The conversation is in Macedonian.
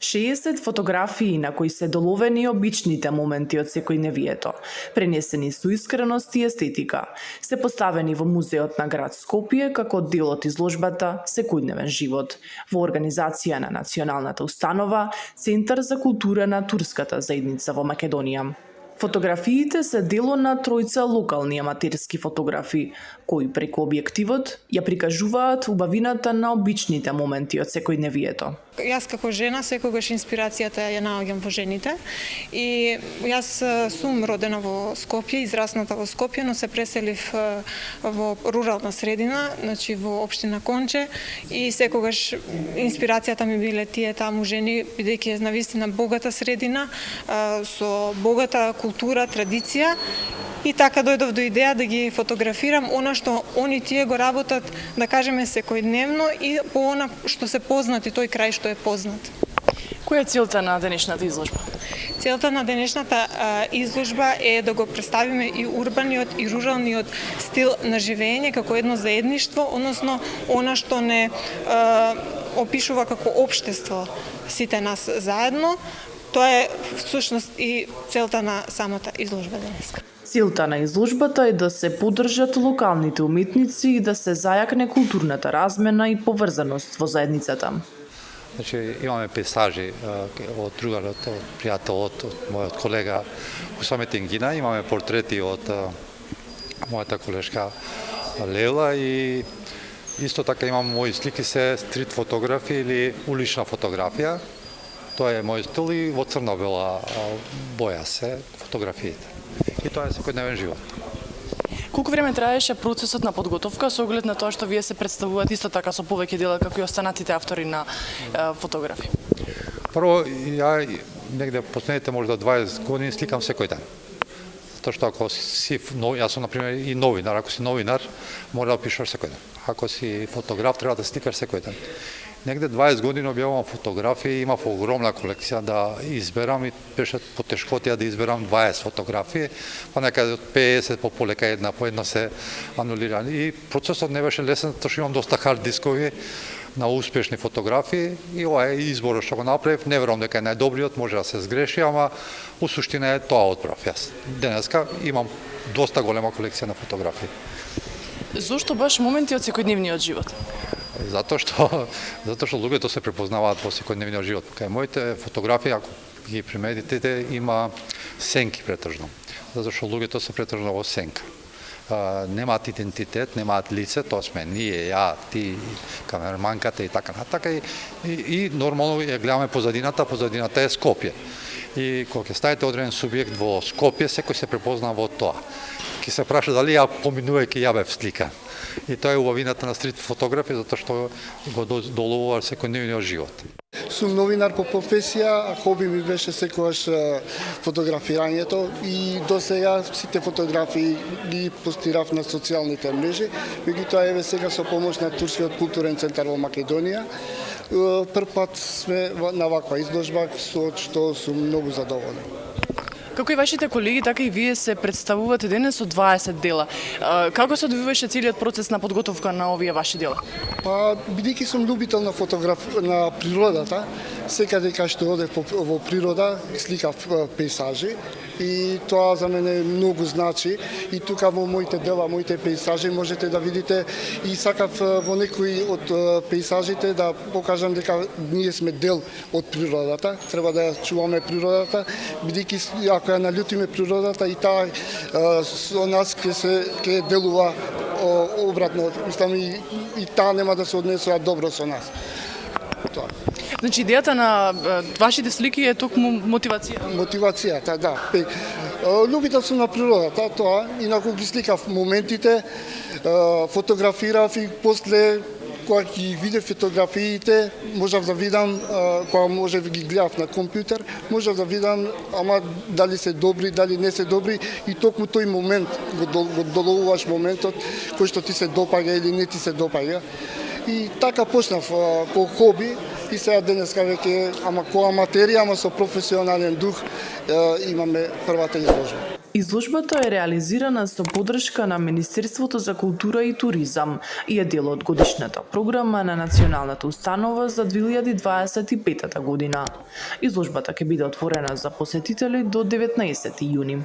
60 фотографии на кои се доловени обичните моменти од секојдневието, пренесени со искреност и естетика, се поставени во Музеот на град Скопје како дел од изложбата Секојдневен живот, во организација на Националната установа Центар за култура на турската заедница во Македонија. Фотографиите се дело на тројца локални аматерски фотографи, кои преку објективот ја прикажуваат убавината на обичните моменти од секојдневието. Јас како жена секогаш инспирацијата ја наоѓам во жените и јас сум родена во Скопје, израсната во Скопје, но се преселив во рурална средина, значи во општина Конче, и секогаш инспирацијата ми биле тие таму жени, бидејќи е навистина богата средина со богата култура, традиција. И така дојдов до идеја да ги фотографирам она што они тие го работат, да кажеме, секојдневно и по она што се познати, тој крај што е познат. Која е целта на денешната изложба? Целта на денешната изложба е да го представиме и урбаниот и руралниот стил на живење како едно заедништво, односно она што не опишува како општество сите нас заедно. Тоа е всушност и целта на самата изложба денеска. Целта на изложбата е да се поддржат локалните уметници и да се зајакне културната размена и поврзаност во заедницата. Значи, имаме пейсажи од другарот, од пријателот, од мојот колега Усаме Тенгина, имаме портрети од мојата колешка Лела и исто така имам мои слики се стрит фотографија или улична фотографија. Тоа е мој стил и во црно-бела боја се фотографиите. И тоа е секојдневен живот. Колку време траеше процесот на подготовка со оглед на тоа што вие се представуваат исто така со повеќе дела како и останатите автори на фотографии? Прво, ја негде последните можда 20 години сликам секој ден. Затоа што ако си јас сум на пример и новинар, ако си новинар, мора да пишеш секој ден. Ако си фотограф, треба да сликаш секој ден. Негде 20 години објавувам фотографии, имав огромна колекција да изберам и беше потешкотија да изберам 20 фотографии, па некаде од 50 по полека една по една се анулирани. И процесот не беше лесен, затоа што имам доста хард дискови на успешни фотографии и ова е изборот што го направив. Не верувам дека е најдобриот, може да се сгреши, ама у суштина е тоа одправив јас. Денеска имам доста голема колекција на фотографии. Зошто баш моменти од секојдневниот живот? Затоа што луѓето се препознаваат во секојдневниот живот. Кај моите фотографии, ако ги приметите, има сенки претежно. Затоа што луѓето се претежно во сенка. Немаат идентитет, немаат лице, тоа сме ние, ја, ти, камерманката и така натака. И нормално ја гледаме позадината, позадината е Скопје. И кога ќе ставите одреден субјект во Скопје, секој се препознава во тоа. Ќе се праша дали ја поминувајќи ја бев слика. И тоа е убавината на стрит фотографија, затоа што го доловува секојдневниот живот. Сум новинар по професија, хоби ми беше секогаш фотографирањето и до сега сите фотографии ги постирав на социјалните мрежи, меѓутоа еве сега со помош на Турскиот културен центар во Македонија, прв пат сме на ваква изложба со што сум многу задоволен. Како и вашите колеги, така и вие се представувате денес со 20 дела. Како се одвиваше целиот процес на подготовка на овие ваши дела? Па, бидејќи сум љубител на на природата, секаде кај што одев во природа, сликав пейсажи и тоа за мене многу значи. И тука во моите дела, моите пейсажи можете да видите и сакав во некои од пейсажите да покажам дека ние сме дел од природата, треба да ја чуваме природата, бидејќи ако ја налютиме природата и таа со нас ќе делува обратно, мислам и таа нема да се однесува добро со нас. Тоа. Значи идејата на вашите слики е токму мотивација. Мотивацијата, да. Љубител сум на природата, тоа, инаку ги сликав моментите, фотографирав и после кога ги видев фотографиите, можев да видам, кога можев ги гледав на компјутер, можев да видам, ама дали се добри, дали не се добри, и токму тој момент го доловуваш моментот кој што ти се допаѓа или не ти се допаѓа. И така почнав ко хоби и сега денеска веќе, ама ко аматерија, ама со професионален дух, имаме првата изложба. Изложбата е реализирана со поддршка на Министерството за култура и туризам и е дел од годишната програма на Националната установа за 2025 година. Изложбата ќе биде отворена за посетители до 19 јуни.